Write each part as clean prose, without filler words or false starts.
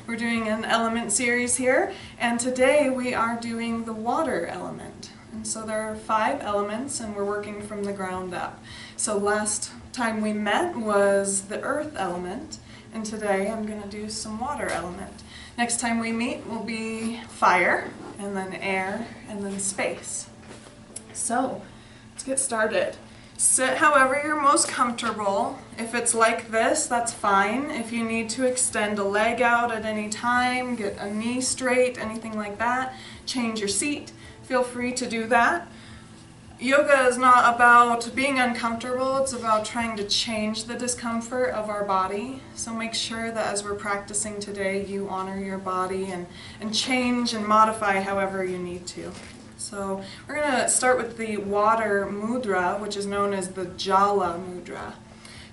We're doing an element series here, and today we are doing the water element. And so there are 5 elements, and we're working from the ground up. So last time we met was the earth element, and today I'm going to do some water element. Next time we meet will be fire, and then air, and then space. So let's get started. Sit however you're most comfortable. If it's like this, that's fine. If you need to extend a leg out at any time, get a knee straight, anything like that, change your seat, feel free to do that. Yoga is not about being uncomfortable, it's about trying to change the discomfort of our body. So make sure that as we're practicing today, you honor your body and change and modify however you need to. So we're going to start with the Water Mudra, which is known as the Jala Mudra.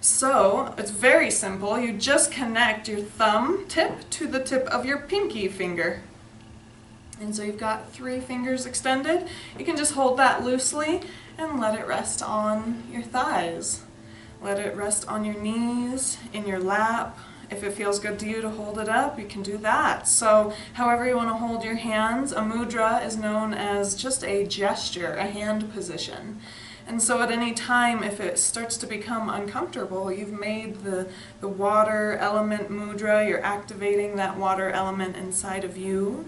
So it's very simple. You just connect your thumb tip to the tip of your pinky finger. And so you've got 3 fingers extended. You can just hold that loosely and let it rest on your thighs. Let it rest on your knees, in your lap. If it feels good to you to hold it up, you can do that. So however you want to hold your hands, a mudra is known as just a gesture, a hand position. And so at any time, if it starts to become uncomfortable, you've made the water element mudra, you're activating that water element inside of you.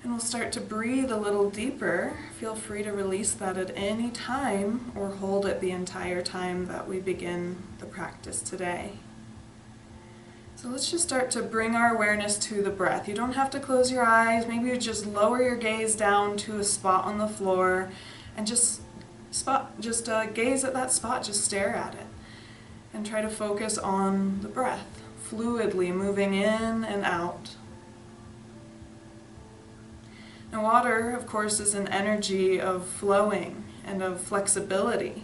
And we'll start to breathe a little deeper. Feel free to release that at any time or hold it the entire time that we begin the practice today. So let's just start to bring our awareness to the breath. You don't have to close your eyes. Maybe you just lower your gaze down to a spot on the floor and just gaze at that spot, just stare at it. And try to focus on the breath, fluidly moving in and out. Now water, of course, is an energy of flowing and of flexibility.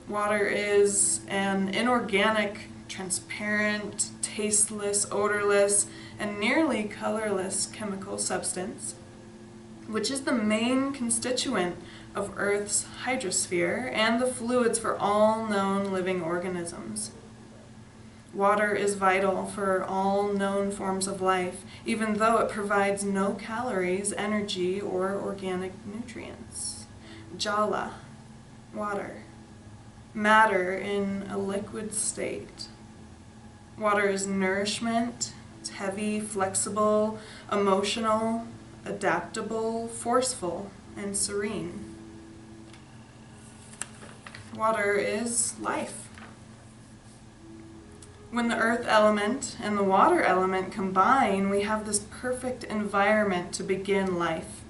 Water is an inorganic, transparent, tasteless, odorless, and nearly colorless chemical substance, which is the main constituent of Earth's hydrosphere and the fluids for all known living organisms. Water is vital for all known forms of life, even though it provides no calories, energy, or organic nutrients. Jala, water, matter in a liquid state. Water is nourishment, it's heavy, flexible, emotional, adaptable, forceful, and serene. Water is life. When the earth element and the water element combine, we have this perfect environment to begin life.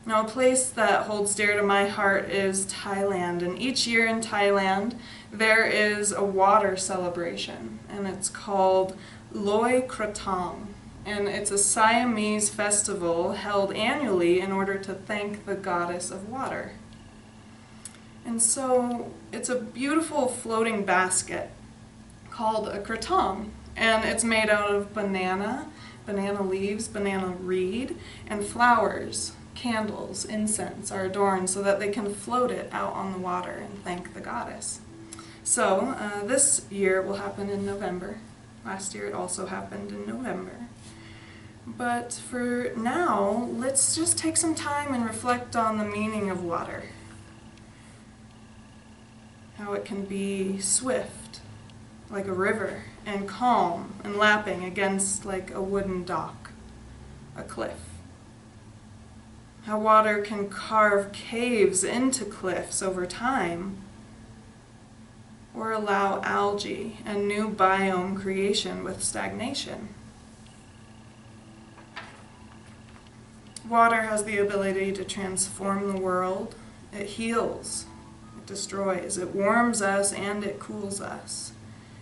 Now, a place that holds dear to my heart is Thailand, and each year in Thailand there is a water celebration, and it's called Loi Krathong, and it's a Siamese festival held annually in order to thank the goddess of water. And so it's a beautiful floating basket called a krathong, and it's made out of banana leaves, banana reed, and flowers. Candles, incense are adorned so that they can float it out on the water and thank the goddess. So this year will happen in November. Last year it also happened in November. But for now, let's just take some time and reflect on the meaning of water. How it can be swift, like a river, and calm and lapping against like a wooden dock, a cliff. How water can carve caves into cliffs over time, or allow algae and new biome creation with stagnation. Water has the ability to transform the world. It heals, it destroys, it warms us, and it cools us.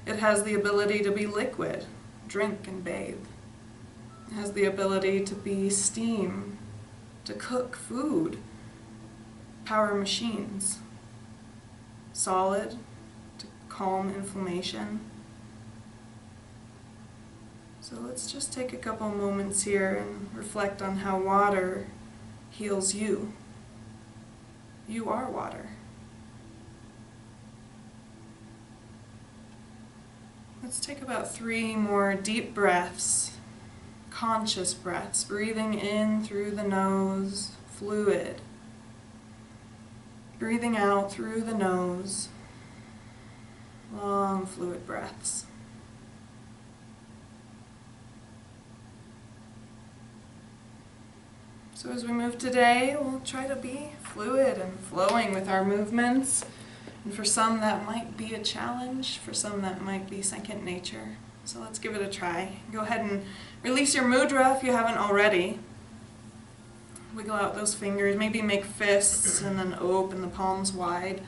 It has the ability to be liquid, drink and bathe. It has the ability to be steam, to cook food, power machines, solid, to calm inflammation. So let's just take a couple moments here and reflect on how water heals you. You are water. Let's take about 3 more deep breaths, conscious breaths, breathing in through the nose, fluid. Breathing out through the nose, long fluid breaths. So as we move today, we'll try to be fluid and flowing with our movements. And for some that might be a challenge, for some that might be second nature. So let's give it a try. Go ahead and release your mudra if you haven't already. Wiggle out those fingers, maybe make fists and then open the palms wide.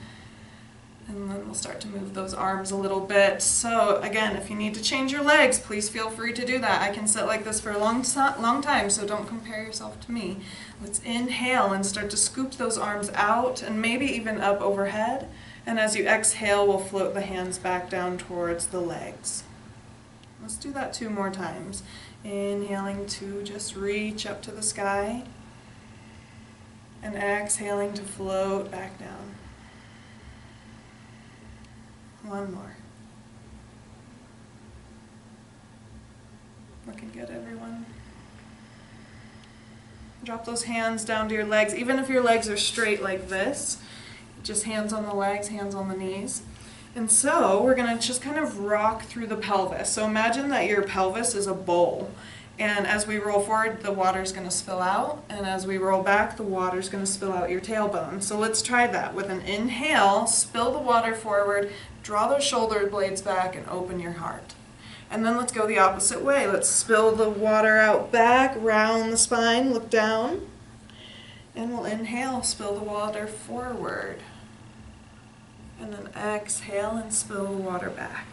And then we'll start to move those arms a little bit. So again, if you need to change your legs, please feel free to do that. I can sit like this for a long time, so don't compare yourself to me. Let's inhale and start to scoop those arms out and maybe even up overhead. And as you exhale, we'll float the hands back down towards the legs. Let's do that 2 more times. Inhaling to just reach up to the sky. And exhaling to float back down. 1 more. Looking good, everyone. Drop those hands down to your legs. Even if your legs are straight like this, just hands on the legs, hands on the knees. And so we're going to just kind of rock through the pelvis. So imagine that your pelvis is a bowl. And as we roll forward, the water's going to spill out. And as we roll back, the water's going to spill out your tailbone. So let's try that. With an inhale, spill the water forward, draw those shoulder blades back, and open your heart. And then let's go the opposite way. Let's spill the water out back, round the spine, look down. And we'll inhale, spill the water forward. And then exhale and spill the water back.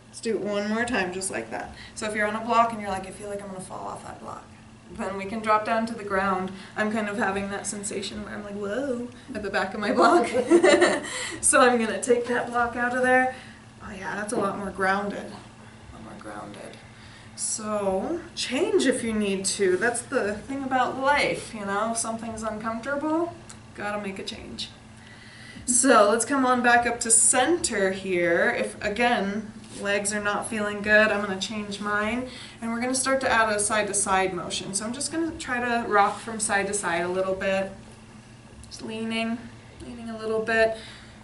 Let's do it 1 more time, just like that. So if you're on a block and you're like, I feel like I'm going to fall off that block, then we can drop down to the ground. I'm kind of having that sensation where I'm like, whoa, at the back of my block. So I'm going to take that block out of there. Oh yeah, that's a lot more grounded. A lot more grounded. So change if you need to. That's the thing about life, you know, if something's uncomfortable, gotta make a change. So let's come on back up to center here. If, again, legs are not feeling good, I'm going to change mine. And we're going to start to add a side-to-side motion. So I'm just going to try to rock from side to side a little bit. Just leaning a little bit.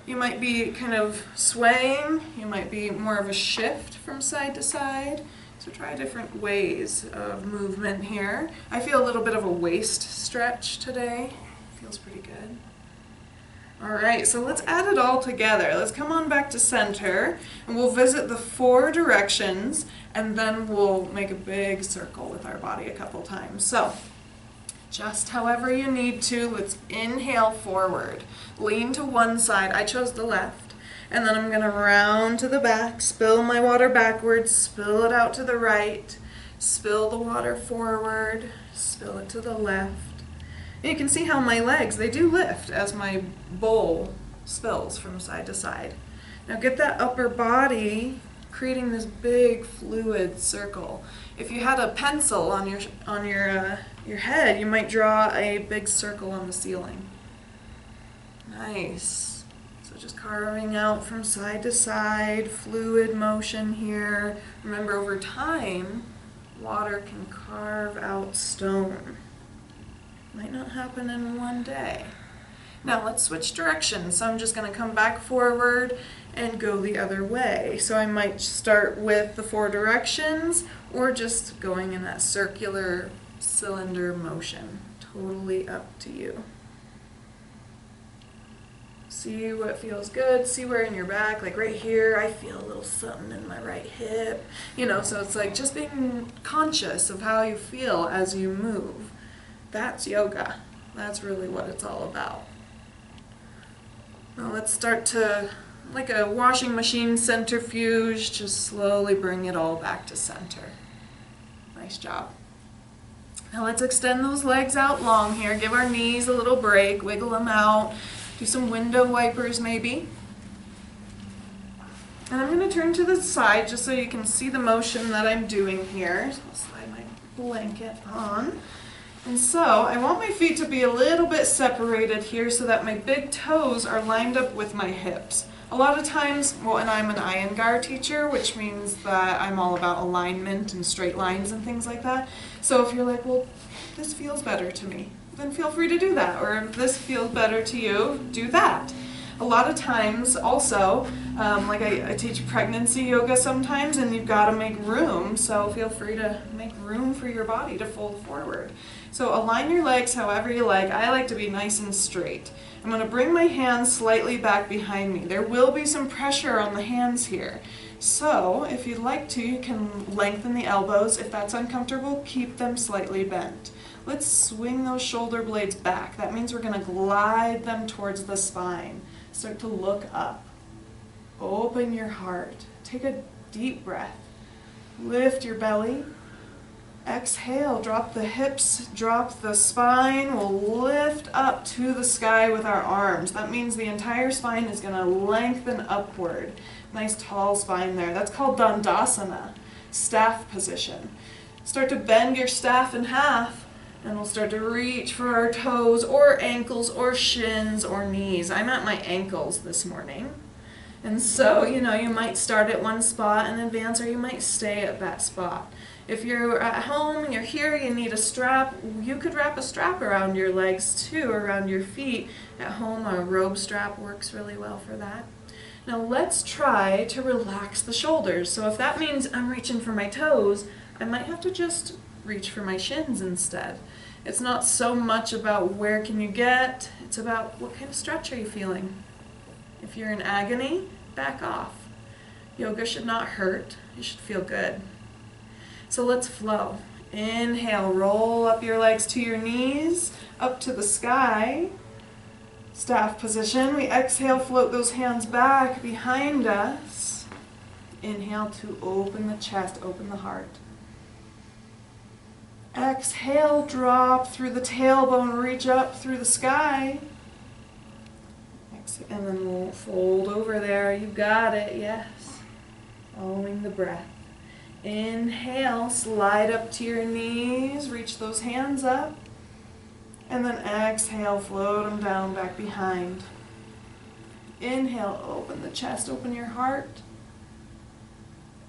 You might be kind of swaying. You might be more of a shift from side to side. So try different ways of movement here. I feel a little bit of a waist stretch today. Feels pretty good. All right, so let's add it all together. Let's come on back to center, and we'll visit the 4 directions, and then we'll make a big circle with our body a couple times. So, just however you need to, let's inhale forward. Lean to one side. I chose the left. And then I'm going to round to the back, spill my water backwards, spill it out to the right, spill the water forward, spill it to the left. And you can see how my legs, they do lift as my bowl spills from side to side. Now get that upper body creating this big fluid circle. If you had a pencil on your head, you might draw a big circle on the ceiling. Nice. So just carving out from side to side, fluid motion here. Remember, over time, water can carve out stone. Might not happen in one day. Now let's switch directions. So I'm just going to come back forward and go the other way. So I might start with the 4 directions or just going in that circular cylinder motion. Totally up to you. See what feels good. See where in your back, like right here, I feel a little something in my right hip. You know, so it's like just being conscious of how you feel as you move. That's yoga. That's really what it's all about. Now let's start to, like a washing machine centrifuge, just slowly bring it all back to center. Nice job. Now let's extend those legs out long here. Give our knees a little break, wiggle them out. Do some window wipers maybe. And I'm going to turn to the side just so you can see the motion that I'm doing here. So I'll slide my blanket on. And so I want my feet to be a little bit separated here so that my big toes are lined up with my hips. A lot of times, well, and I'm an Iyengar teacher, which means that I'm all about alignment and straight lines and things like that. So if you're like, well, this feels better to me, then feel free to do that. Or if this feels better to you, do that. A lot of times also, like I teach pregnancy yoga sometimes, and you've got to make room, so feel free to make room for your body to fold forward. So align your legs however you like. I like to be nice and straight. I'm going to bring my hands slightly back behind me. There will be some pressure on the hands here. So if you'd like to, you can lengthen the elbows. If that's uncomfortable, keep them slightly bent. Let's swing those shoulder blades back. That means we're going to glide them towards the spine. Start to look up. Open your heart. Take a deep breath. Lift your belly. Exhale, drop the hips, drop the spine. We'll lift up to the sky with our arms. That means the entire spine is going to lengthen upward. Nice tall spine there. That's called Dandasana, staff position. Start to bend your staff in half, and we'll start to reach for our toes or ankles or shins or knees. I'm at my ankles this morning. And so, you might start at one spot and advance, or you might stay at that spot. If you're at home and you're here, you need a strap, you could wrap a strap around your legs too, around your feet. At home, a robe strap works really well for that. Now let's try to relax the shoulders. So if that means I'm reaching for my toes, I might have to just reach for my shins instead. It's not so much about where can you get, it's about what kind of stretch are you feeling. If you're in agony, back off. Yoga should not hurt, it should feel good. So let's flow. Inhale, roll up your legs to your knees, up to the sky. Staff position. We exhale, float those hands back behind us. Inhale to open the chest, open the heart. Exhale, drop through the tailbone, reach up through the sky. And then we'll fold over there. You got it, yes. Following the breath. Inhale, slide up to your knees, reach those hands up. And then exhale, float them down back behind. Inhale, open the chest, open your heart.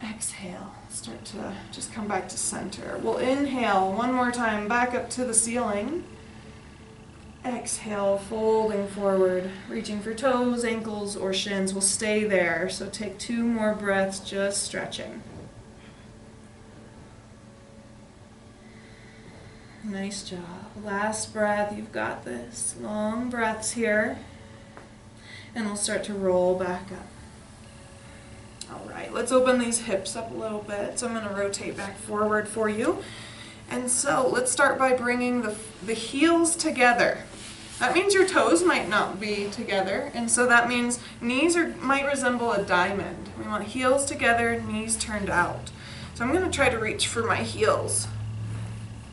Exhale, start to just come back to center. We'll inhale one more time, back up to the ceiling. Exhale, folding forward, reaching for toes, ankles, or shins. We'll stay there, so take 2 more breaths, just stretching. Nice job. Last breath, you've got this. Long breaths here. And we'll start to roll back up. All right, let's open these hips up a little bit. So I'm going to rotate back forward for you. And so let's start by bringing the heels together. That means your toes might not be together, and so that means knees might resemble a diamond. We want heels together, knees turned out. So I'm going to try to reach for my heels.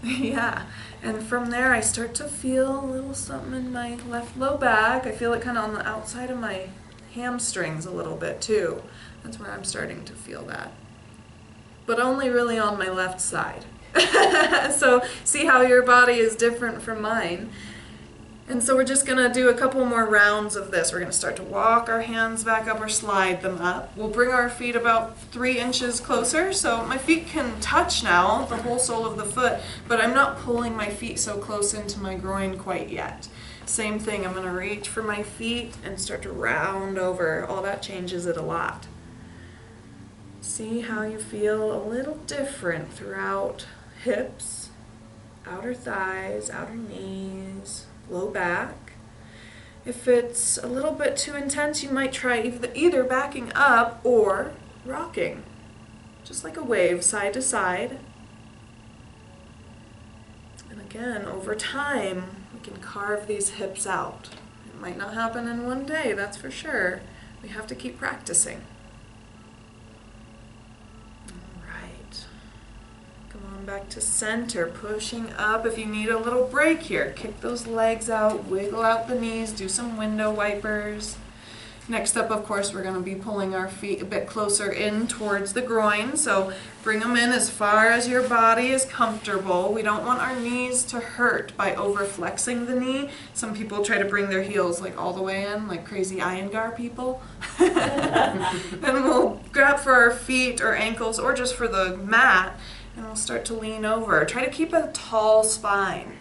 Yeah, and from there I start to feel a little something in my left low back. I feel it kind of on the outside of my hamstrings a little bit too. That's where I'm starting to feel that. But only really on my left side. So see how your body is different from mine. And so we're just going to do a couple more rounds of this. We're going to start to walk our hands back up or slide them up. We'll bring our feet about 3 inches closer. So my feet can touch now, the whole sole of the foot, but I'm not pulling my feet so close into my groin quite yet. Same thing, I'm going to reach for my feet and start to round over. All that changes it a lot. See how you feel a little different throughout hips, outer thighs, outer knees, low back. If it's a little bit too intense, you might try either backing up or rocking. Just like a wave, side to side. And again, over time, we can carve these hips out. It might not happen in one day, that's for sure. We have to keep practicing. Back to center, pushing up. If you need a little break here, kick those legs out, wiggle out the knees, do some window wipers. Next up, of course, we're going to be pulling our feet a bit closer in towards the groin. So bring them in as far as your body is comfortable. We don't want our knees to hurt by over flexing the knee. Some people try to bring their heels like all the way in, like crazy Iyengar people. Then we'll grab for our feet or ankles or just for the mat, and we'll start to lean over. Try to keep a tall spine.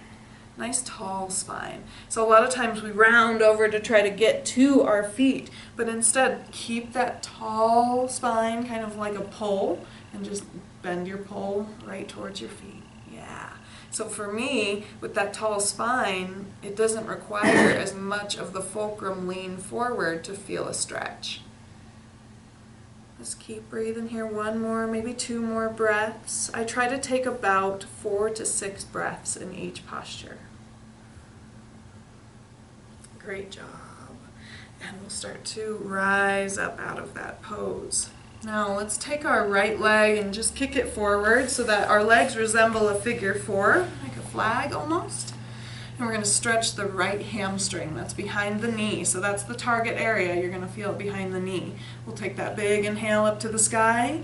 Nice tall spine. So a lot of times we round over to try to get to our feet, but instead keep that tall spine kind of like a pole and just bend your pole right towards your feet. Yeah. So for me, with that tall spine, it doesn't require as much of the fulcrum lean forward to feel a stretch. Just keep breathing here. One more, maybe 2 more breaths. I try to take about 4 to 6 breaths in each posture. Great job. And we'll start to rise up out of that pose. Now let's take our right leg and just kick it forward so that our legs resemble a figure 4, like a flag almost. And we're going to stretch the right hamstring. That's behind the knee. So that's the target area. You're going to feel it behind the knee. We'll take that big inhale up to the sky.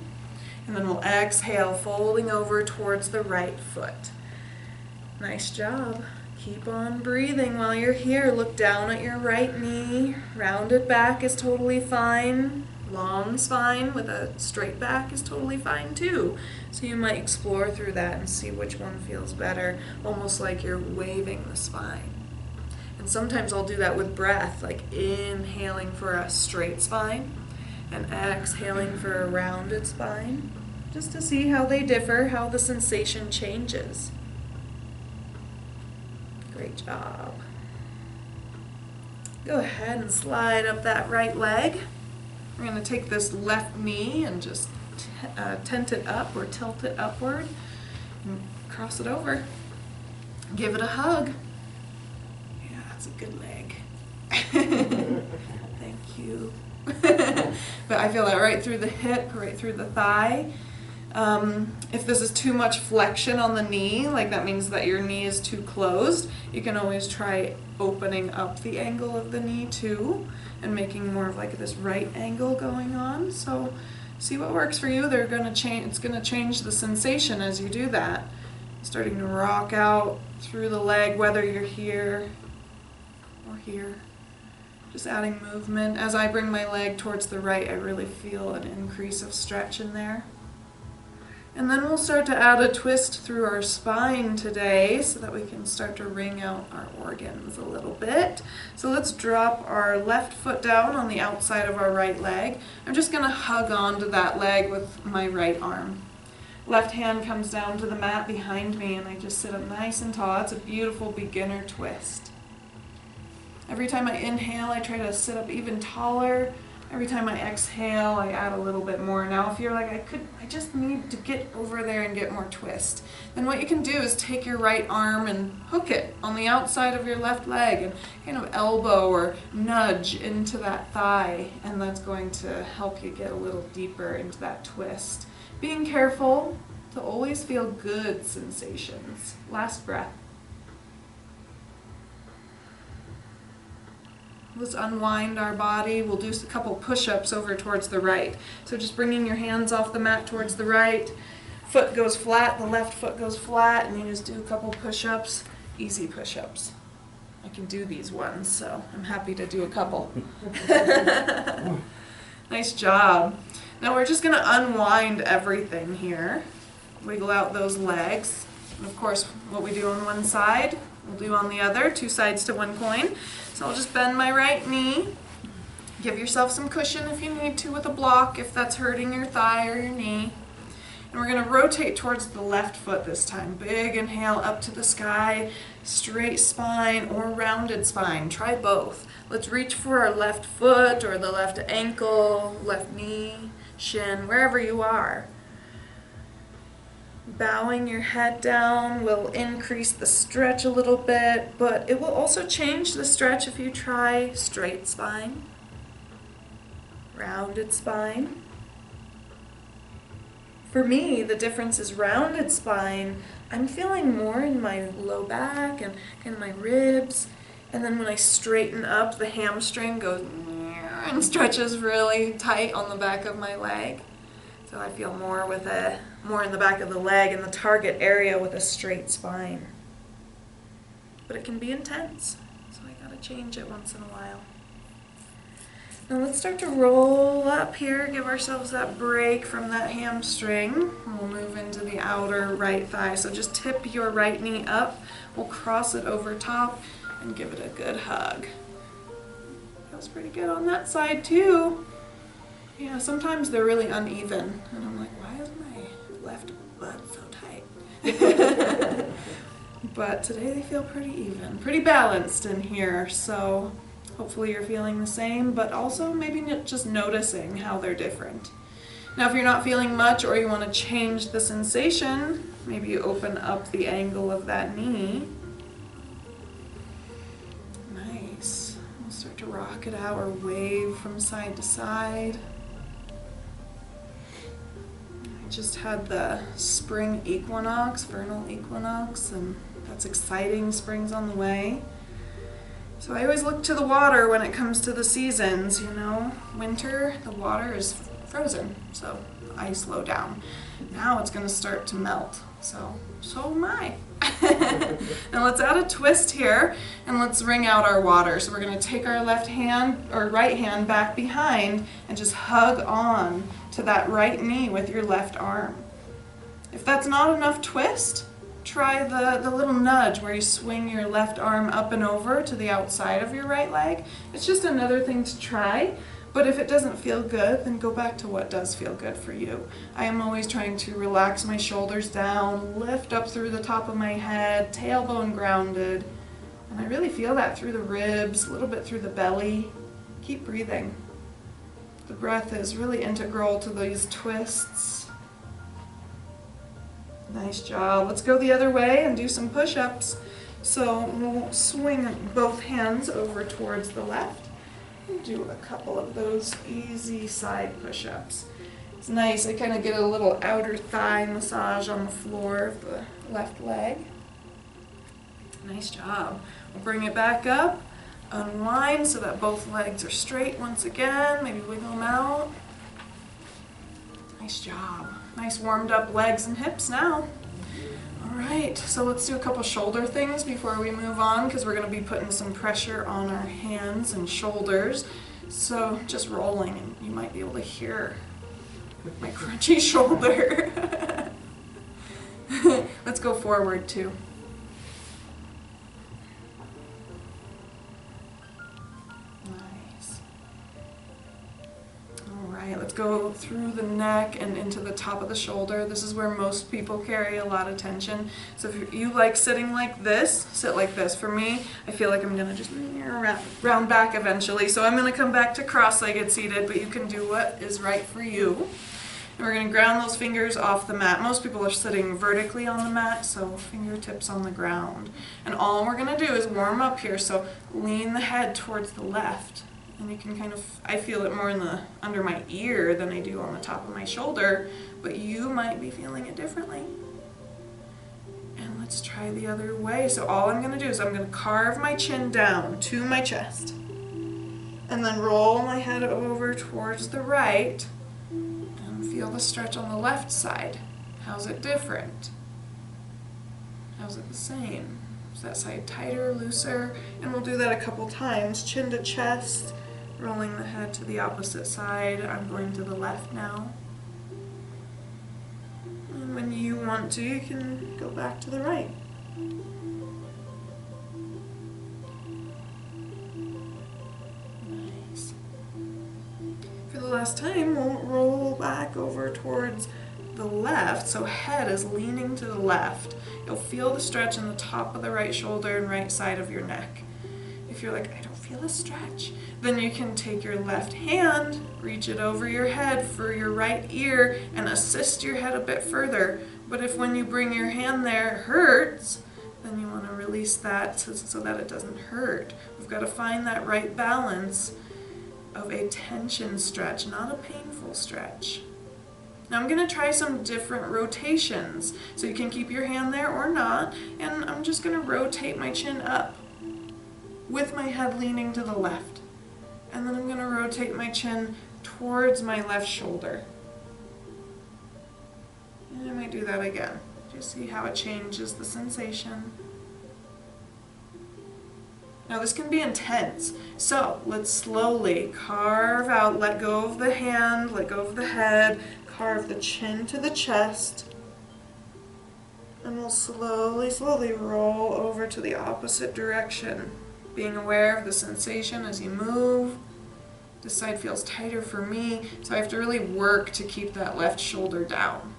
And then we'll exhale, folding over towards the right foot. Nice job. Keep on breathing while you're here. Look down at your right knee. Rounded back is totally fine. Long spine with a straight back is totally fine too. So you might explore through that and see which one feels better, almost like you're waving the spine. And sometimes I'll do that with breath, like inhaling for a straight spine and exhaling for a rounded spine, just to see how they differ, how the sensation changes. Great job. Go ahead and slide up that right leg. We're going to take this left knee and just tent it up or tilt it upward and cross it over. Give it a hug. Yeah, that's a good leg. Thank you. But I feel that right through the hip, right through the thigh. If this is too much flexion on the knee, like that means that your knee is too closed, you can always try opening up the angle of the knee too and making more of like this right angle going on. So see what works for you. They're going to change. It's going to change the sensation as you do that. Starting to rock out through the leg, whether you're here or here. Just adding movement. As I bring my leg towards the right, I really feel an increase of stretch in there. And then we'll start to add a twist through our spine today so that we can start to wring out our organs a little bit. So let's drop our left foot down on the outside of our right leg. I'm just going to hug onto that leg with my right arm. Left hand comes down to the mat behind me and I just sit up nice and tall. It's a beautiful beginner twist. Every time I inhale, I try to sit up even taller. Every time I exhale, I add a little bit more. Now, if you're like, I just need to get over there and get more twist, then what you can do is take your right arm and hook it on the outside of your left leg and kind of elbow or nudge into that thigh, and that's going to help you get a little deeper into that twist. Being careful to always feel good sensations. Last breath. Let's unwind our body. We'll do a couple push-ups over towards the right. So just bringing your hands off the mat towards the right. Foot goes flat, the left foot goes flat, and you just do a couple push-ups. Easy push-ups. I can do these ones, so I'm happy to do a couple. Nice job. Now we're just going to unwind everything here. Wiggle out those legs. And of course, what we do on one side, we'll do on the other. 2 sides to one coin. So I'll just bend my right knee. Give yourself some cushion if you need to with a block if that's hurting your thigh or your knee. And we're going to rotate towards the left foot this time. Big inhale up to the sky, straight spine or rounded spine. Try both. Let's reach for our left foot or the left ankle, left knee, shin, wherever you are. Bowing your head down will increase the stretch a little bit, but it will also change the stretch if you try straight spine, rounded spine. For me, the difference is rounded spine. I'm feeling more in my low back and kind of my ribs, and then when I straighten up, the hamstring goes and stretches really tight on the back of my leg. So I feel more in the back of the leg in the target area with a straight spine. But it can be intense, so I gotta change it once in a while. Now let's start to roll up here, give ourselves that break from that hamstring. And we'll move into the outer right thigh. So just tip your right knee up, we'll cross it over top and give it a good hug. Feels pretty good on that side too. Yeah, sometimes they're really uneven and I'm like, why is my left butt so tight? But today they feel pretty even, pretty balanced in here, so hopefully you're feeling the same, but also maybe just noticing how they're different. Now if you're not feeling much or you want to change the sensation, maybe you open up the angle of that knee. Nice. We'll start to rock it out or wave from side to side. I just had the spring equinox, vernal equinox, and that's exciting. Spring's on the way. So I always look to the water when it comes to the seasons, you know. Winter, the water is frozen, so the ice low down. Now it's going to start to melt, so am I. Now let's add a twist here, and let's wring out our water. So we're going to take our left hand, or right hand, back behind, and just hug on to that right knee with your left arm. If that's not enough twist, try the little nudge where you swing your left arm up and over to the outside of your right leg. It's just another thing to try, but if it doesn't feel good, then go back to what does feel good for you. I am always trying to relax my shoulders down, lift up through the top of my head, tailbone grounded, and I really feel that through the ribs, a little bit through the belly. Keep breathing. The breath is really integral to these twists. Nice job. Let's go the other way and do some push-ups. So we'll swing both hands over towards the left and do a couple of those easy side push-ups. It's nice. I kind of get a little outer thigh massage on the floor of the left leg. Nice job. We'll bring it back up, unwind so that both legs are straight once again. Maybe wiggle them out. Nice job. Nice warmed up legs and hips now. All right, so let's do a couple shoulder things before we move on, because we're going to be putting some pressure on our hands and shoulders. So just rolling, and you might be able to hear my crunchy shoulder. Let's go forward too. Let's go through the neck and into the top of the shoulder. This is where most people carry a lot of tension. So if you like sitting like this, sit like this. For me, I feel like I'm going to just round back eventually. So I'm going to come back to cross-legged seated, but you can do what is right for you. And we're going to ground those fingers off the mat. Most people are sitting vertically on the mat, so fingertips on the ground. And all we're going to do is warm up here. So lean the head towards the left. And you can kind of, I feel it more under my ear than I do on the top of my shoulder, but you might be feeling it differently. And let's try the other way. So all I'm going to do is I'm going to carve my chin down to my chest, and then roll my head over towards the right, and feel the stretch on the left side. How's it different? How's it the same? Is that side tighter, looser? And we'll do that a couple times, chin to chest, rolling the head to the opposite side. I'm going to the left now. And when you want to, you can go back to the right. Nice. For the last time, we'll roll back over towards the left, so head is leaning to the left. You'll feel the stretch in the top of the right shoulder and right side of your neck. If you're like, I don't feel a stretch, then you can take your left hand, reach it over your head for your right ear, and assist your head a bit further. But if when you bring your hand there it hurts, then you want to release that so that it doesn't hurt. We've got to find that right balance of a tension stretch, not a painful stretch. Now I'm going to try some different rotations, so you can keep your hand there or not, and I'm just going to rotate my chin up with my head leaning to the left. And then I'm going to rotate my chin towards my left shoulder. And I might do that again. Just see how it changes the sensation. Now this can be intense, so let's slowly carve out, let go of the hand, let go of the head, carve the chin to the chest, and we'll slowly, slowly roll over to the opposite direction, being aware of the sensation as you move. This side feels tighter for me, so I have to really work to keep that left shoulder down.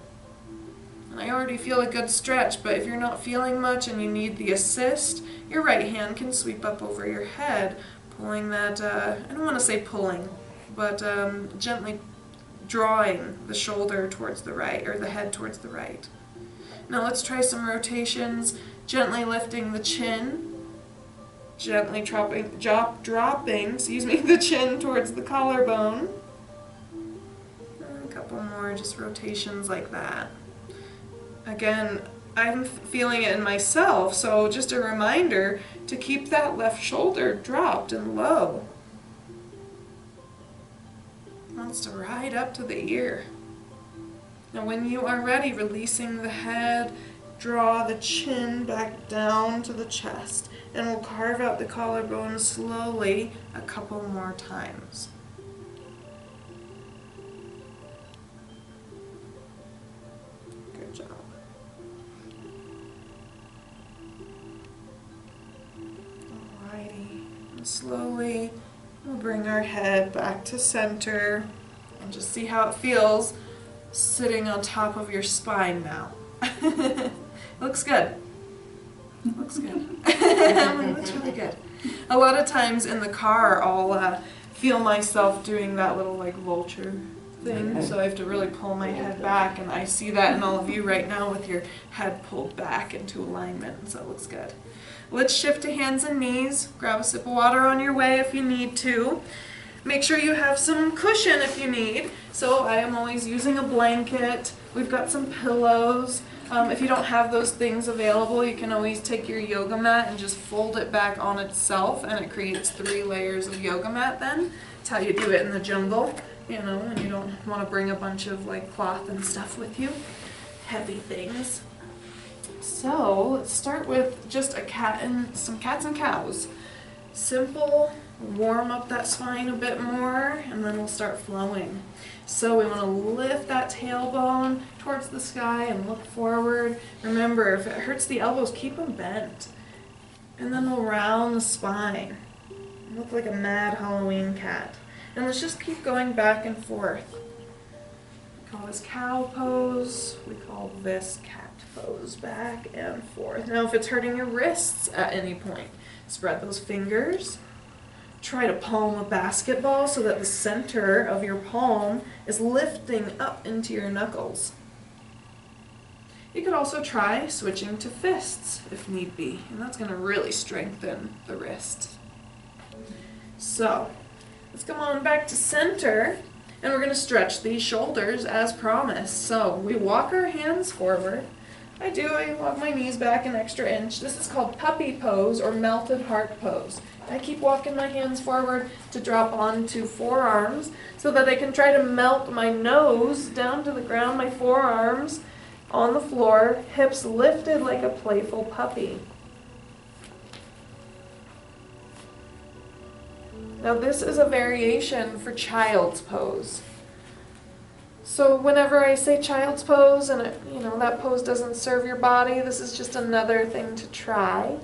I already feel a good stretch, but if you're not feeling much and you need the assist, your right hand can sweep up over your head, pulling that, I don't want to say pulling, but gently drawing the shoulder towards the right, or the head towards the right. Now let's try some rotations, gently lifting the chin, gently dropping the chin towards the collarbone. And a couple more just rotations like that. Again, I'm feeling it in myself, so just a reminder to keep that left shoulder dropped and low. It wants to ride up to the ear. Now when you are ready, releasing the head, draw the chin back down to the chest, and we'll carve out the collarbone slowly a couple more times. Good job. Slowly, we'll bring our head back to center and just see how it feels sitting on top of your spine now. Looks good. Looks good. Looks really good. A lot of times in the car, I'll feel myself doing that little like vulture thing, so I have to really pull my head back, and I see that in all of you right now with your head pulled back into alignment, so it looks good. Let's shift to hands and knees. Grab a sip of water on your way if you need to. Make sure you have some cushion if you need. So I am always using a blanket. We've got some pillows. If you don't have those things available, you can always take your yoga mat and just fold it back on itself, and it creates 3 layers of yoga mat then. That's how you do it in the jungle, you know, when you don't want to bring a bunch of like cloth and stuff with you. Heavy things. So let's start with just some cats and cows. Simple, warm up that spine a bit more, and then we'll start flowing. So we want to lift that tailbone towards the sky and look forward. Remember, if it hurts the elbows, keep them bent. And then we'll round the spine. Look like a mad Halloween cat. And let's just keep going back and forth. We call this cow pose. We call this cat pose, back and forth. Now if it's hurting your wrists at any point, spread those fingers. Try to palm a basketball so that the center of your palm is lifting up into your knuckles. You could also try switching to fists if need be, and that's going to really strengthen the wrist. So let's come on back to center, and we're going to stretch these shoulders as promised. So we walk our hands forward. I walk my knees back an extra inch. This is called puppy pose or melted heart pose. I keep walking my hands forward to drop onto forearms so that I can try to melt my nose down to the ground, my forearms on the floor, hips lifted like a playful puppy. Now this is a variation for child's pose. So whenever I say child's pose and that pose doesn't serve your body, this is just another thing to try.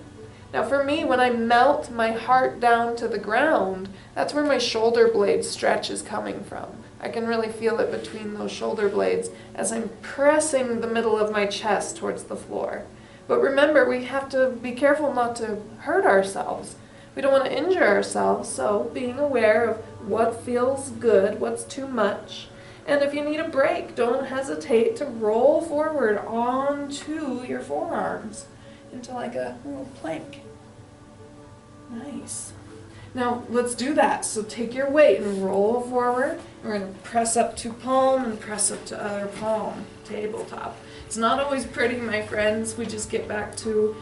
Now for me, when I melt my heart down to the ground, that's where my shoulder blade stretch is coming from. I can really feel it between those shoulder blades as I'm pressing the middle of my chest towards the floor. But remember, we have to be careful not to hurt ourselves. We don't want to injure ourselves, so being aware of what feels good, what's too much. And if you need a break, don't hesitate to roll forward onto your forearms into like a little plank. Nice. Now let's do that. So take your weight and roll forward. We're going to press up to palm and press up to other palm, tabletop. It's not always pretty, my friends. We just get back to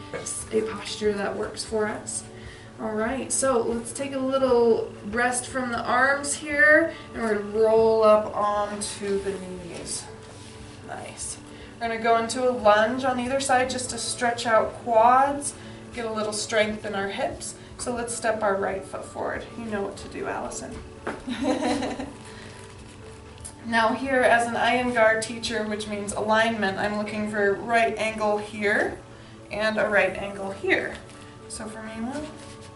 a posture that works for us. All right, so let's take a little rest from the arms here, and we're going to roll up onto the knees. Nice. We're going to go into a lunge on either side just to stretch out quads, get a little strength in our hips. So let's step our right foot forward. You know what to do, Allison. Now here, as an Iyengar teacher, which means alignment, I'm looking for right angle here and a right angle here. So for me, well,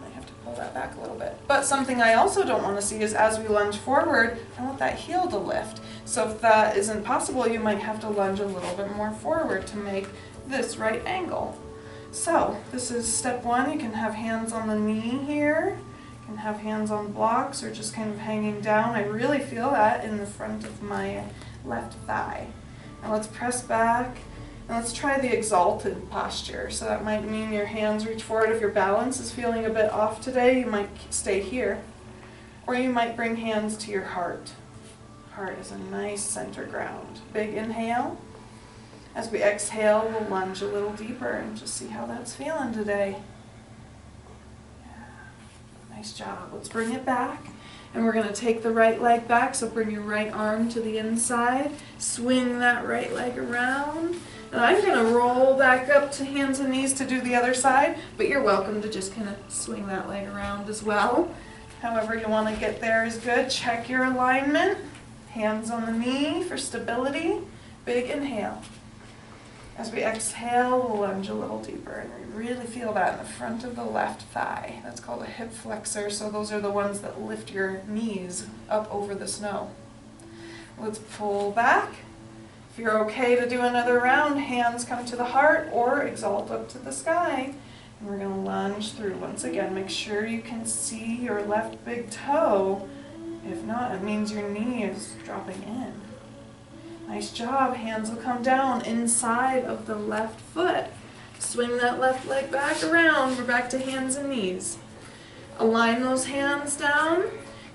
I have to pull that back a little bit. But something I also don't want to see is as we lunge forward, I want that heel to lift. So if that isn't possible, you might have to lunge a little bit more forward to make this right angle. So this is step one. You can have hands on the knee here. You can have hands on blocks or just kind of hanging down. I really feel that in the front of my left thigh. Now let's press back. And let's try the exalted posture. So that might mean your hands reach forward. If your balance is feeling a bit off today, you might stay here. Or you might bring hands to your heart. Heart is a nice center ground. Big inhale. As we exhale, we'll lunge a little deeper and just see how that's feeling today. Yeah. Nice job. Let's bring it back. And we're going to take the right leg back. So bring your right arm to the inside. Swing that right leg around. And I'm going to roll back up to hands and knees to do the other side, but you're welcome to just kind of swing that leg around as well. However you want to get there is good. Check your alignment. Hands on the knee for stability. Big inhale. As we exhale, we'll lunge a little deeper, and we really feel that in the front of the left thigh. That's called a hip flexor, so those are the ones that lift your knees up over the snow. Let's pull back. If you're okay to do another round, hands come to the heart or exalt up to the sky. And we're going to lunge through. Once again, make sure you can see your left big toe. If not, it means your knee is dropping in. Nice job. Hands will come down inside of the left foot. Swing that left leg back around. We're back to hands and knees. Align those hands down.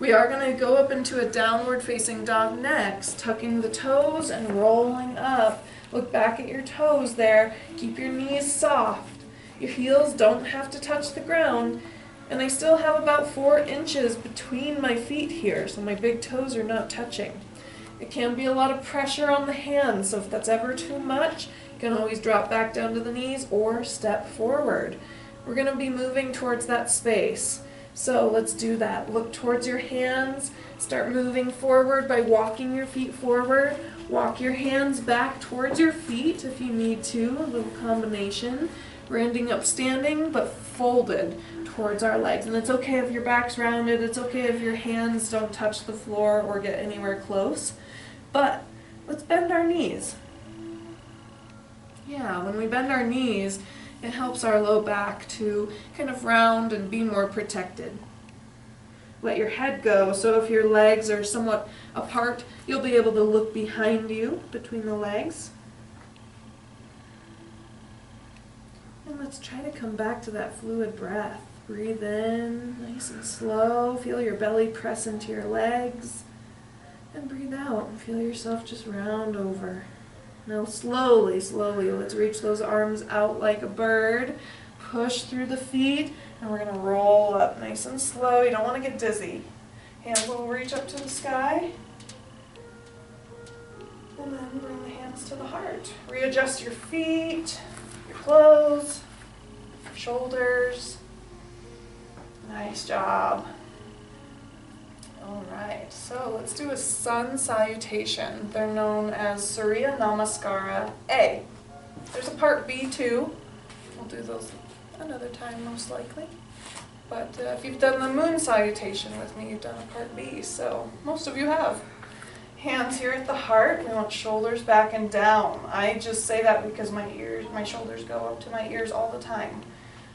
We are going to go up into a downward facing dog next, tucking the toes and rolling up. Look back at your toes there. Keep your knees soft. Your heels don't have to touch the ground. And I still have about 4 inches between my feet here, so my big toes are not touching. It can be a lot of pressure on the hands, so if that's ever too much, you can always drop back down to the knees or step forward. We're going to be moving towards that space. So let's do that. Look towards your hands. Start moving forward by walking your feet forward. Walk your hands back towards your feet if you need to. A little combination. We're ending up standing but folded towards our legs. And it's okay if your back's rounded. It's okay if your hands don't touch the floor or get anywhere close. But let's bend our knees. Yeah, when we bend our knees, it helps our low back to kind of round and be more protected. Let your head go, so if your legs are somewhat apart, you'll be able to look behind you between the legs. And let's try to come back to that fluid breath. Breathe in, nice and slow. Feel your belly press into your legs. And breathe out and feel yourself just round over. Now slowly, let's reach those arms out like a bird. Push through the feet, and we're going to roll up nice and slow. You don't want to get dizzy. Hands will reach up to the sky. And then bring the hands to the heart. Readjust your feet, your clothes, your shoulders. Nice job. Alright, so let's do a sun salutation. They're known as Surya Namaskara A. There's a part B too. We'll do those another time most likely. But if you've done the moon salutation with me, you've done a part B, so most of you have. Hands here at the heart. We want shoulders back and down. I just say that because my shoulders go up to my ears all the time.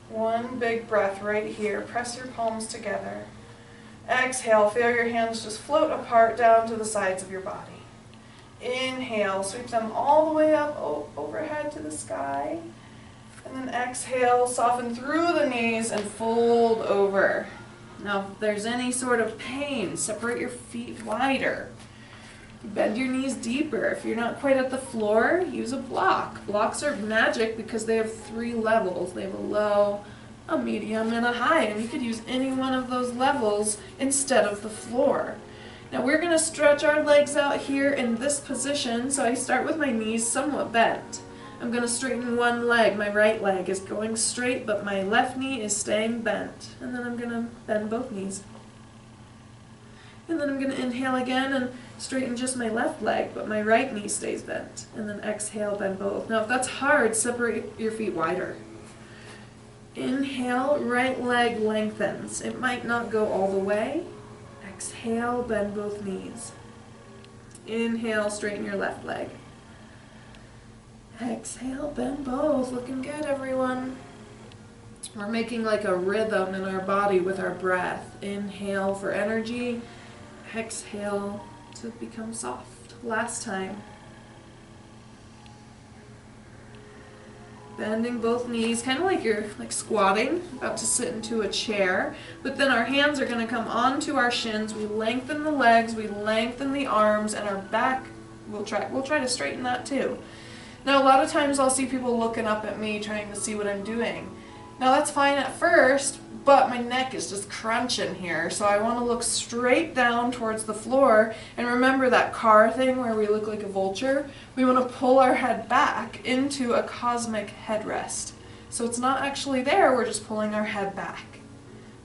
One big breath right here. Press your palms together. Exhale, feel your hands just float apart down to the sides of your body. Inhale, sweep them all the way up overhead to the sky. And then exhale, soften through the knees and fold over. Now, if there's any sort of pain, separate your feet wider. Bend your knees deeper. If you're not quite at the floor, use a block. Blocks are magic because they have 3 levels. They have a low, a medium, and a high, and you could use any one of those levels instead of the floor. Now we're going to stretch our legs out here in this position, so I start with my knees somewhat bent. I'm going to straighten one leg. My right leg is going straight, but my left knee is staying bent. And then I'm going to bend both knees. And then I'm going to inhale again and straighten just my left leg, but my right knee stays bent. And then exhale, bend both. Now if that's hard, separate your feet wider. Inhale, right leg lengthens. It might not go all the way. Exhale, bend both knees. Inhale, straighten your left leg. Exhale, bend both. Looking good, everyone. We're making like a rhythm in our body with our breath. Inhale for energy. Exhale to become soft. Last time. Bending both knees, kind of like you're squatting, about to sit into a chair. But then our hands are going to come onto our shins. We lengthen the legs, we lengthen the arms, and our back, we'll try to straighten that too. Now a lot of times I'll see people looking up at me trying to see what I'm doing. Now that's fine at first, but my neck is just crunching here, so I want to look straight down towards the floor. And remember that car thing where we look like a vulture? We want to pull our head back into a cosmic headrest. So it's not actually there, we're just pulling our head back.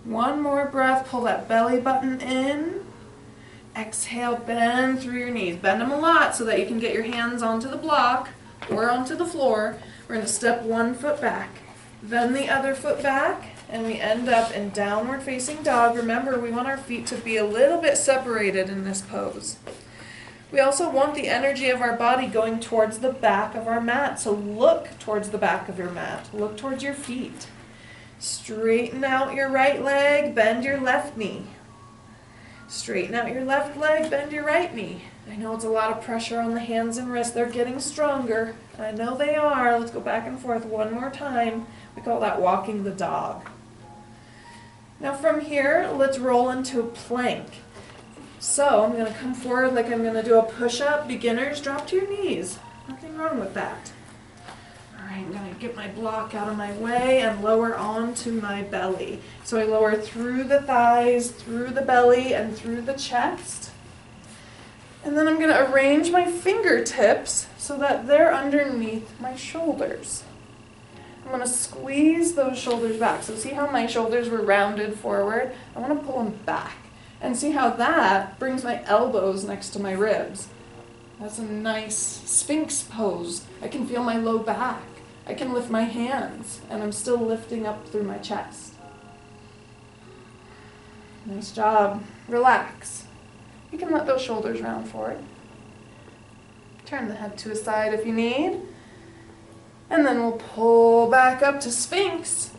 One more breath, pull that belly button in. Exhale, bend through your knees. Bend them a lot so that you can get your hands onto the block or onto the floor. We're going to step one foot back, then the other foot back, and we end up in downward facing dog. Remember, we want our feet to be a little bit separated in this pose. We also want the energy of our body going towards the back of our mat. So look towards the back of your mat. Look towards your feet. Straighten out your right leg, bend your left knee. Straighten out your left leg, bend your right knee. I know it's a lot of pressure on the hands and wrists. They're getting stronger. I know they are. Let's go back and forth one more time. We call that walking the dog. Now from here, let's roll into a plank. So I'm going to come forward like I'm going to do a push-up. Beginners, drop to your knees. Nothing wrong with that. All right, I'm going to get my block out of my way and lower onto my belly. So I lower through the thighs, through the belly, and through the chest. And then I'm going to arrange my fingertips so that they're underneath my shoulders. I'm going to squeeze those shoulders back. So see how my shoulders were rounded forward? I want to pull them back. And see how that brings my elbows next to my ribs. That's a nice Sphinx pose. I can feel my low back. I can lift my hands, and I'm still lifting up through my chest. Nice job. Relax. You can let those shoulders round forward. Turn the head to a side if you need. And then we'll pull back up to Sphinx.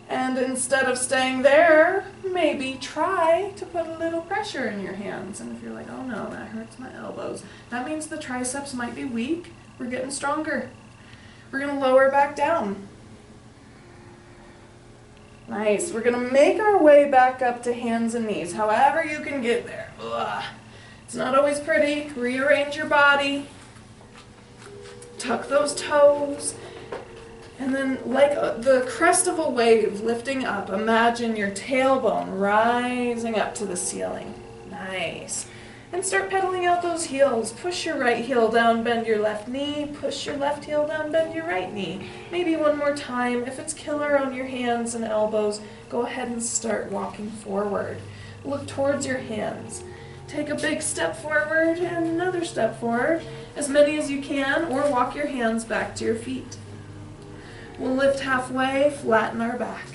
And instead of staying there, maybe try to put a little pressure in your hands. And if you're like, oh no, that hurts my elbows, that means the triceps might be weak. We're getting stronger. We're going to lower back down. Nice. We're going to make our way back up to hands and knees, however you can get there. Ugh. It's not always pretty. Rearrange your body. Tuck those toes. And then, like the crest of a wave lifting up, imagine your tailbone rising up to the ceiling. Nice. And start pedaling out those heels. Push your right heel down, bend your left knee. Push your left heel down, bend your right knee. Maybe one more time. If it's killer on your hands and elbows, go ahead and start walking forward. Look towards your hands. Take a big step forward and another step forward, as many as you can, or walk your hands back to your feet. We'll lift halfway, flatten our back.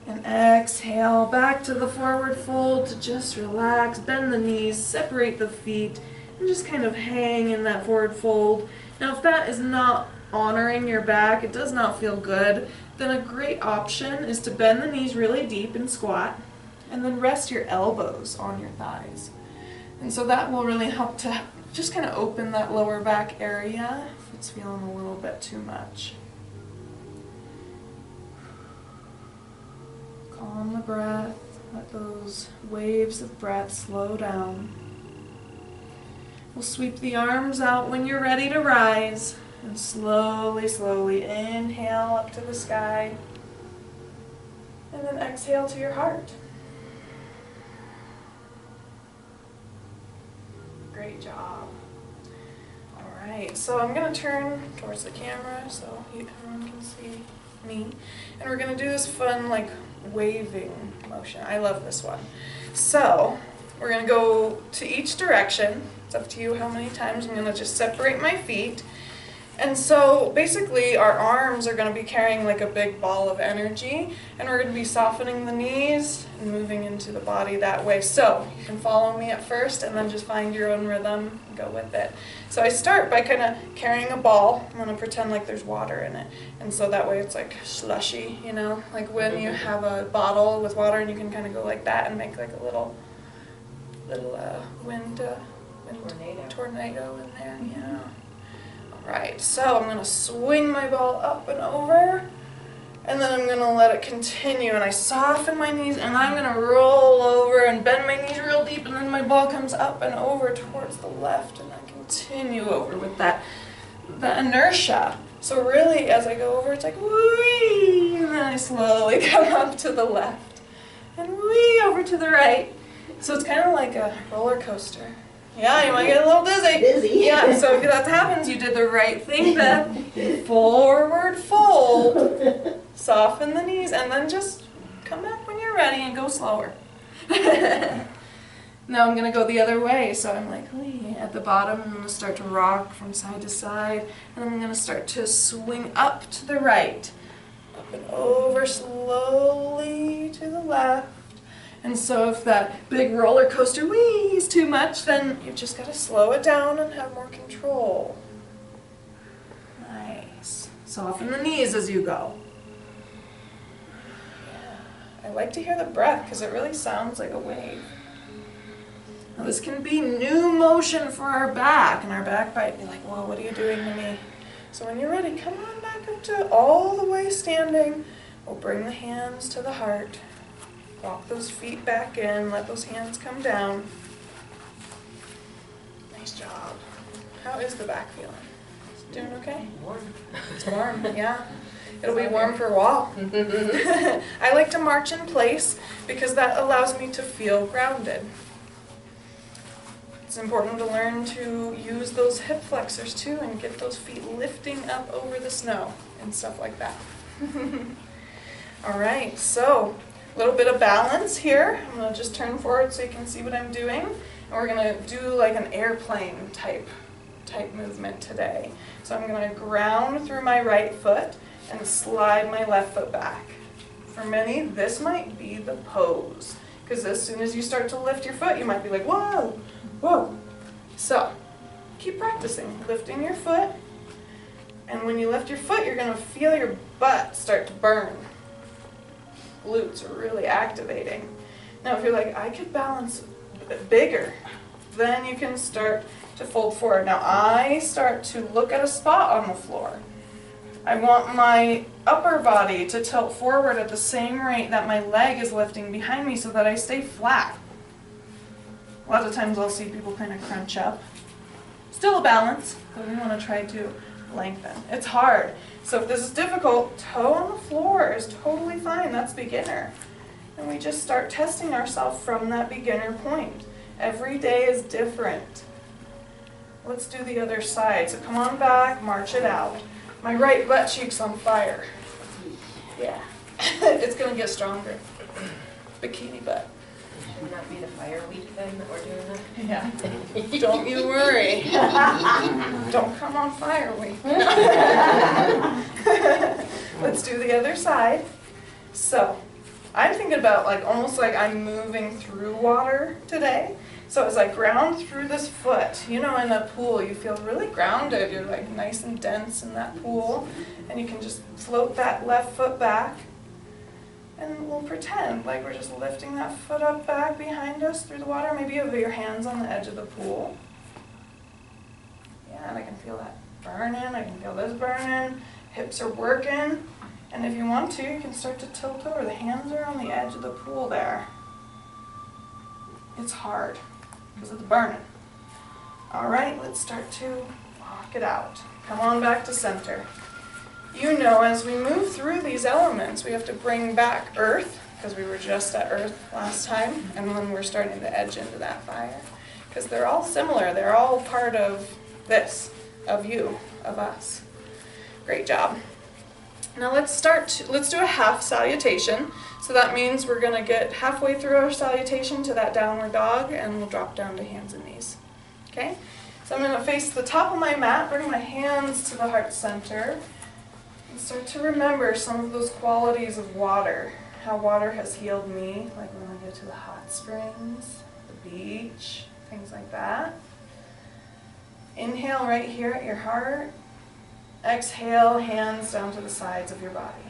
And exhale, back to the forward fold to just relax, bend the knees, separate the feet, and just kind of hang in that forward fold. Now if that is not honoring your back, it does not feel good, then a great option is to bend the knees really deep and squat, and then rest your elbows on your thighs. And so that will really help to just kind of open that lower back area if it's feeling a little bit too much. Calm the breath, let those waves of breath slow down. We'll sweep the arms out when you're ready to rise, And slowly, slowly inhale up to the sky. And then exhale to your heart. Great job. All right, so I'm going to turn towards the camera so everyone can see me. And we're going to do this fun, like, waving motion. I love this one. So we're going to go to each direction. It's up to you how many times. I'm going to just separate my feet. And so basically our arms are going to be carrying like a big ball of energy, and we're going to be softening the knees and moving into the body that way. So you can follow me at first and then just find your own rhythm and go with it. So I start by kind of carrying a ball. I'm going to pretend like there's water in it. And so that way it's like slushy, you know, like when you have a bottle with water and you can kind of go like that and make like a little wind tornado in there. Yeah. Right, so I'm going to swing my ball up and over, and then I'm going to let it continue, and I soften my knees, and I'm going to roll over and bend my knees real deep, and then my ball comes up and over towards the left, and I continue over with that inertia. So really, as I go over, it's like whee, and then I slowly come up to the left, and whee over to the right. So it's kind of like a roller coaster. Yeah, you might get a little dizzy. Yeah, so if that happens, you did the right thing then. Forward fold, soften the knees, and then just come back when you're ready and go slower. Now I'm going to go the other way, so I'm like at the bottom, I'm going to start to rock from side to side, and I'm going to start to swing up to the right, up and over slowly to the left. And so if that big roller coaster whee is too much, then you've just got to slow it down and have more control. Nice. Soften the knees as you go. Yeah. I like to hear the breath because it really sounds like a wave. Now this can be new motion for our back, and our back might be like, whoa, what are you doing to me? So when you're ready, come on back up to all the way standing. We'll bring the hands to the heart. Walk those feet back in, let those hands come down. Nice job. How is the back feeling? Is it doing okay? Warm. It's warm, yeah. It'll be warm for a while. I like to march in place because that allows me to feel grounded. It's important to learn to use those hip flexors too and get those feet lifting up over the snow and stuff like that. All right, so a little bit of balance here. I'm going to just turn forward so you can see what I'm doing. And we're going to do like an airplane type movement today. So I'm going to ground through my right foot and slide my left foot back. For many, this might be the pose. Because as soon as you start to lift your foot, you might be like, whoa, whoa. So keep practicing, lifting your foot. And when you lift your foot, you're going to feel your butt start to burn. Glutes are really activating. Now if you're like, I could balance a bit bigger, then you can start to fold forward. Now I start to look at a spot on the floor. I want my upper body to tilt forward at the same rate that my leg is lifting behind me so that I stay flat. A lot of times I'll see people kind of crunch up. Still a balance, but we want to try to lengthen. It's hard. So if this is difficult, toe on the floor is totally fine. That's beginner. And we just start testing ourselves from that beginner point. Every day is different. Let's do the other side. So come on back, march it out. My right butt cheek's on fire. Yeah. It's going to get stronger. Bikini butt. Would that be the fire week then that we're doing that? Yeah. Don't you worry. Don't come on fire week. Let's do the other side. So I'm thinking about like almost like I'm moving through water today. So as I ground through this foot, you know, in a pool, you feel really grounded. You're like nice and dense in that pool. And you can just float that left foot back. And we'll pretend like we're just lifting that foot up back behind us through the water. Maybe you have your hands on the edge of the pool. Yeah, and I can feel that burning. I can feel this burning. Hips are working. And if you want to, you can start to tilt over. The hands are on the edge of the pool there. It's hard because of the burning. All right, let's start to Rock it out. Come on back to center. You know, as we move through these elements, we have to bring back earth, because we were just at earth last time, and then we're starting to edge into that fire. Because they're all similar. They're all part of this, of you, of us. Great job. Now let's do a half salutation. So that means we're going to get halfway through our salutation to that downward dog, and we'll drop down to hands and knees. Okay? So I'm going to face the top of my mat, bring my hands to the heart center, and start to remember some of those qualities of water. How water has healed me, like when I go to the hot springs, the beach, things like that. Inhale right here at your heart. Exhale, hands down to the sides of your body.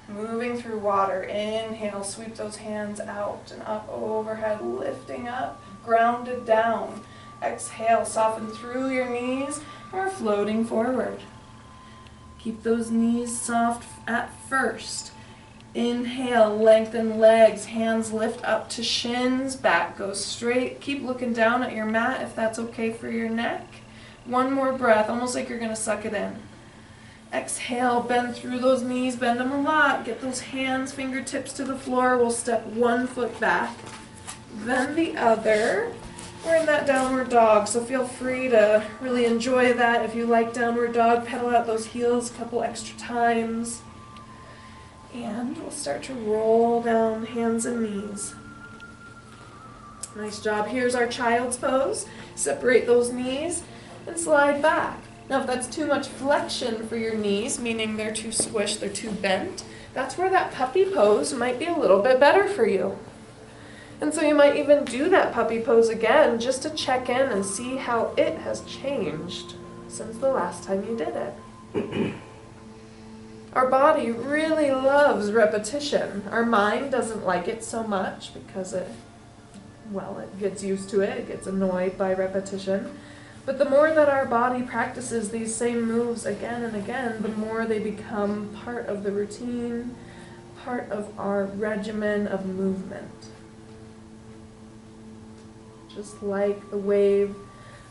Moving through water. Inhale, sweep those hands out and up overhead, lifting up, grounded down. Exhale, soften through your knees, or floating forward. Keep those knees soft at first. Inhale, lengthen legs, hands lift up to shins, back goes straight. Keep looking down at your mat if that's okay for your neck. One more breath, almost like you're going to suck it in. Exhale, bend through those knees, bend them a lot. Get those hands, fingertips to the floor. We'll step one foot back, then the other. We're in that downward dog, so feel free to really enjoy that. If you like downward dog, pedal out those heels a couple extra times. And we'll start to roll down hands and knees. Nice job. Here's our child's pose. Separate those knees and slide back. Now if that's too much flexion for your knees, meaning they're too squished, they're too bent, that's where that puppy pose might be a little bit better for you. And so you might even do that puppy pose again just to check in and see how it has changed since the last time you did it. Our body really loves repetition. Our mind doesn't like it so much because it gets used to it, it gets annoyed by repetition. But the more that our body practices these same moves again and again, the more they become part of the routine, part of our regimen of movement. Just like the wave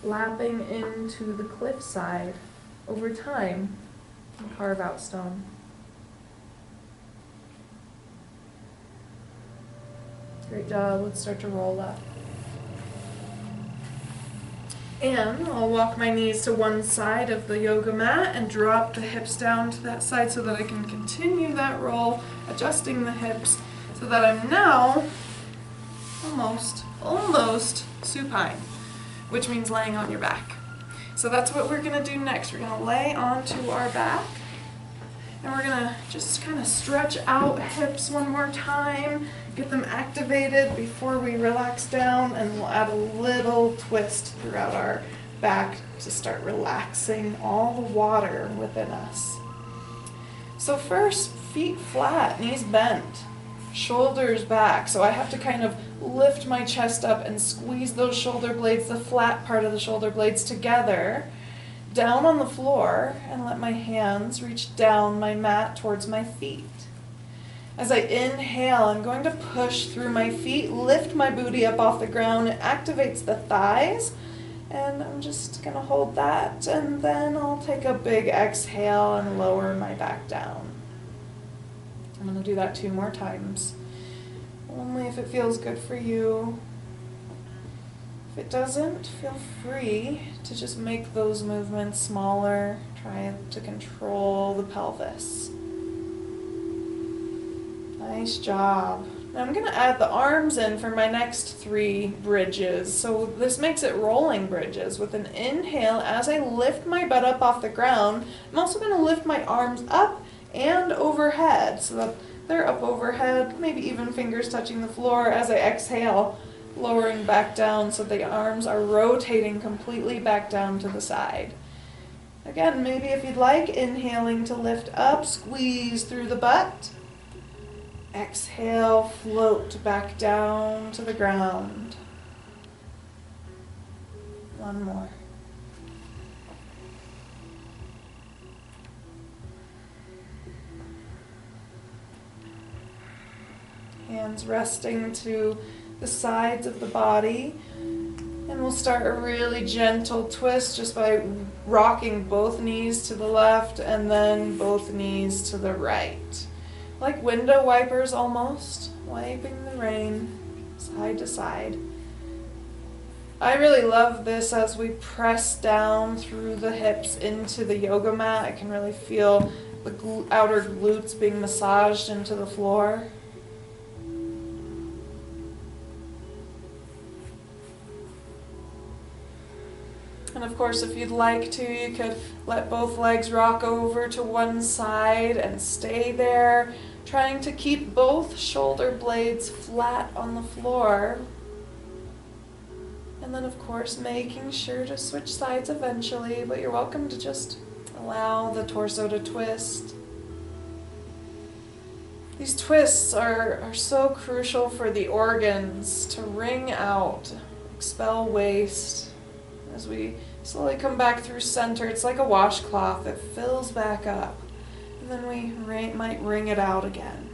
lapping into the cliffside over time and carve out stone. Great job. Let's start to roll up. And I'll walk my knees to one side of the yoga mat and drop the hips down to that side so that I can continue that roll, adjusting the hips so that I'm now almost supine, which means laying on your back. So that's what we're going to do next. We're going to lay onto our back, and we're going to just kind of stretch out hips one more time, get them activated before we relax down, and we'll add a little twist throughout our back to start relaxing all the water within us. So first, feet flat, knees bent, shoulders back. So I have to kind of lift my chest up and squeeze those shoulder blades, the flat part of the shoulder blades together, down on the floor, and let my hands reach down my mat towards my feet. As I inhale, I'm going to push through my feet, lift my booty up off the ground. It activates the thighs, and I'm just going to hold that, and then I'll take a big exhale and lower my back down. I'm going to do that 2 more times, only if it feels good for you. If it doesn't, feel free to just make those movements smaller. Try to control the pelvis. Nice job. Now I'm going to add the arms in for my next 3 bridges. So this makes it rolling bridges. With an inhale, as I lift my butt up off the ground, I'm also going to lift my arms up and overhead so that they're up overhead, maybe even fingers touching the floor. As I exhale, lowering back down so the arms are rotating completely back down to the side. Again, maybe if you'd like, inhaling to lift up, squeeze through the butt. Exhale, float back down to the ground. One more. Hands resting to the sides of the body. And We'll start a really gentle twist just by rocking both knees to the left and then both knees to the right. Like window wipers almost, wiping the rain side to side. I really love this as we press down through the hips into the yoga mat. I can really feel the outer glutes being massaged into the floor. And of course, if you'd like to, you could let both legs rock over to one side and stay there, trying to keep both shoulder blades flat on the floor. And then, of course, making sure to switch sides eventually, but you're welcome to just allow the torso to twist. These twists are so crucial for the organs to wring out, expel waste. As we slowly come back through center, it's like a washcloth that fills back up. And then we might wring it out again.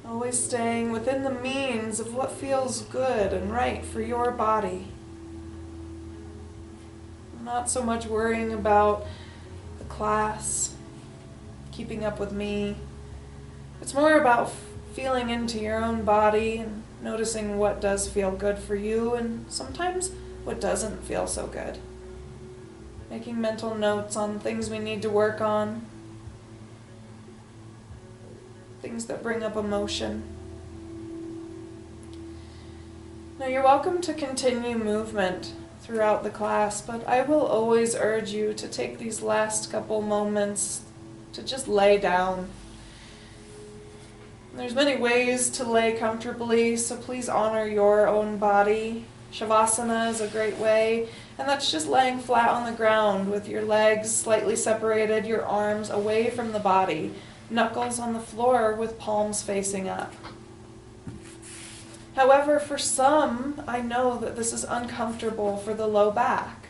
Always staying within the means of what feels good and right for your body. Not so much worrying about the class, keeping up with me. It's more about feeling into your own body and noticing what does feel good for you and sometimes what doesn't feel so good. Making mental notes on things we need to work on, things that bring up emotion. Now you're welcome to continue movement throughout the class, but I will always urge you to take these last couple moments to just lay down. There's many ways to lay comfortably, so please honor your own body. Shavasana is a great way, and that's just laying flat on the ground with your legs slightly separated, your arms away from the body, knuckles on the floor with palms facing up. However, for some, I know that this is uncomfortable for the low back.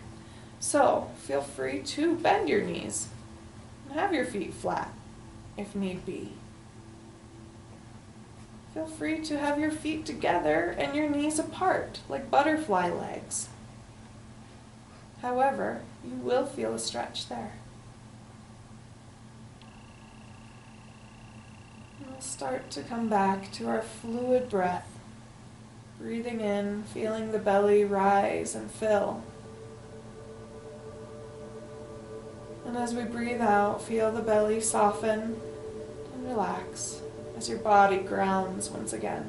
So feel free to bend your knees and have your feet flat if need be. Feel free to have your feet together and your knees apart, like butterfly legs. However, you will feel a stretch there. We'll start to come back to our fluid breath. Breathing in, feeling the belly rise and fill. And as we breathe out, feel the belly soften and relax as your body grounds once again.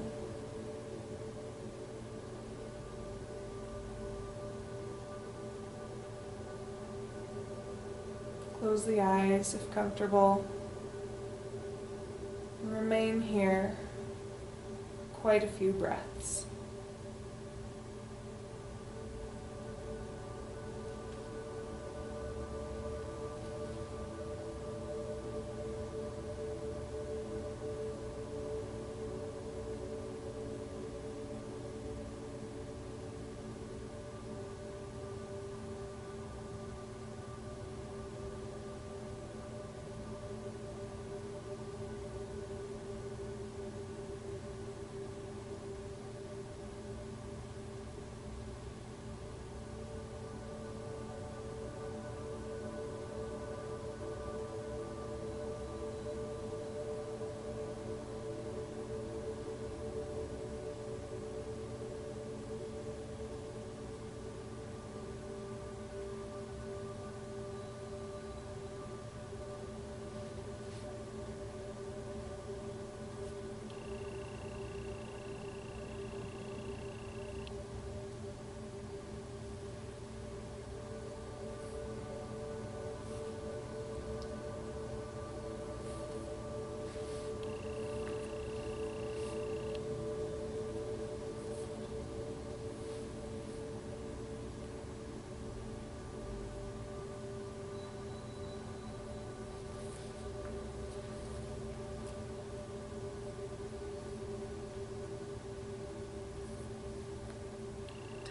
Close the eyes if comfortable. And remain here quite a few breaths.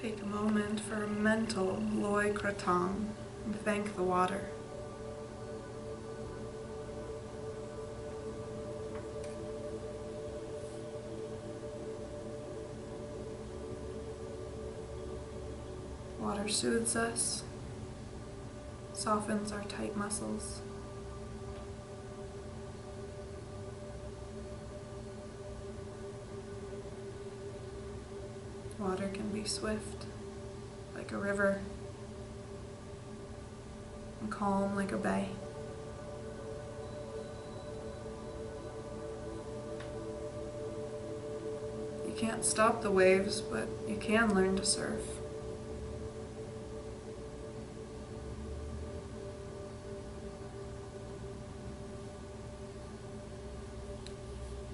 Take a moment for a mental Loy Krathong and thank the water. Water soothes us, softens our tight muscles. Water can be swift, like a river, and calm like a bay. You can't stop the waves, but you can learn to surf.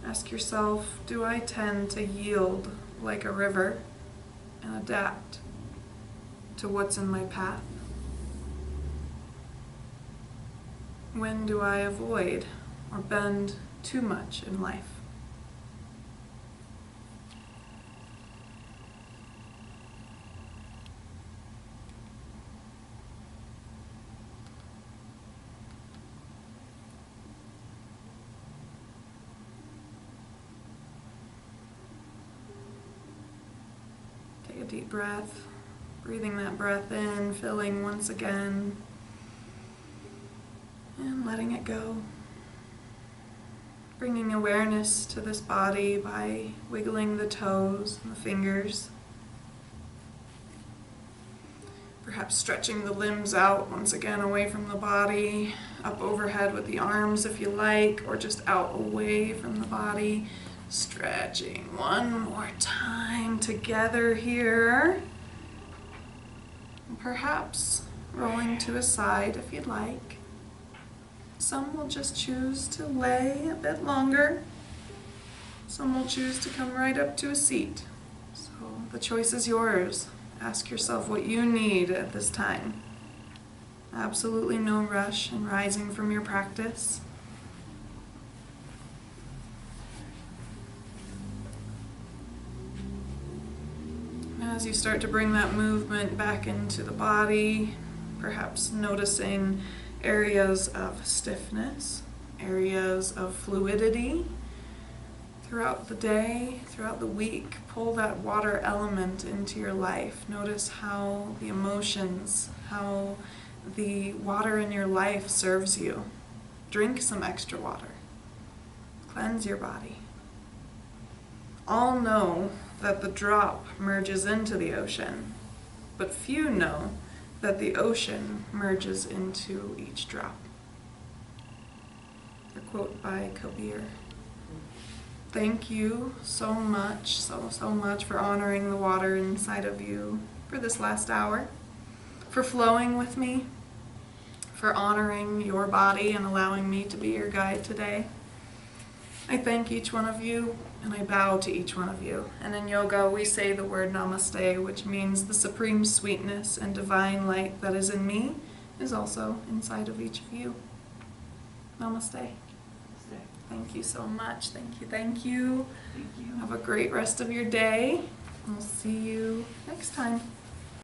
Ask yourself, do I tend to yield like a river and adapt to what's in my path? When do I avoid or bend too much in life? Take a deep breath, breathing that breath in, filling once again, and letting it go. Bringing awareness to this body by wiggling the toes and the fingers. Perhaps stretching the limbs out once again away from the body, up overhead with the arms if you like, or just out away from the body. Stretching one more time together here. And perhaps rolling to a side if you'd like. Some will just choose to lay a bit longer. Some will choose to come right up to a seat. So the choice is yours. Ask yourself what you need at this time. Absolutely no rush in rising from your practice. As you start to bring that movement back into the body, perhaps noticing areas of stiffness, areas of fluidity. Throughout the day, throughout the week, pull that water element into your life. Notice how the emotions, how the water in your life serves you. Drink some extra water. Cleanse your body. All know that the drop merges into the ocean, but few know that the ocean merges into each drop. A quote by Kabir. Thank you so much, so much for honoring the water inside of you for this last hour, for flowing with me, for honoring your body and allowing me to be your guide today. I thank each one of you, and I bow to each one of you. And in yoga, we say the word namaste, which means the supreme sweetness and divine light that is in me is also inside of each of you. Namaste. Thank you so much. Thank you, thank you. Have a great rest of your day. We'll see you next time.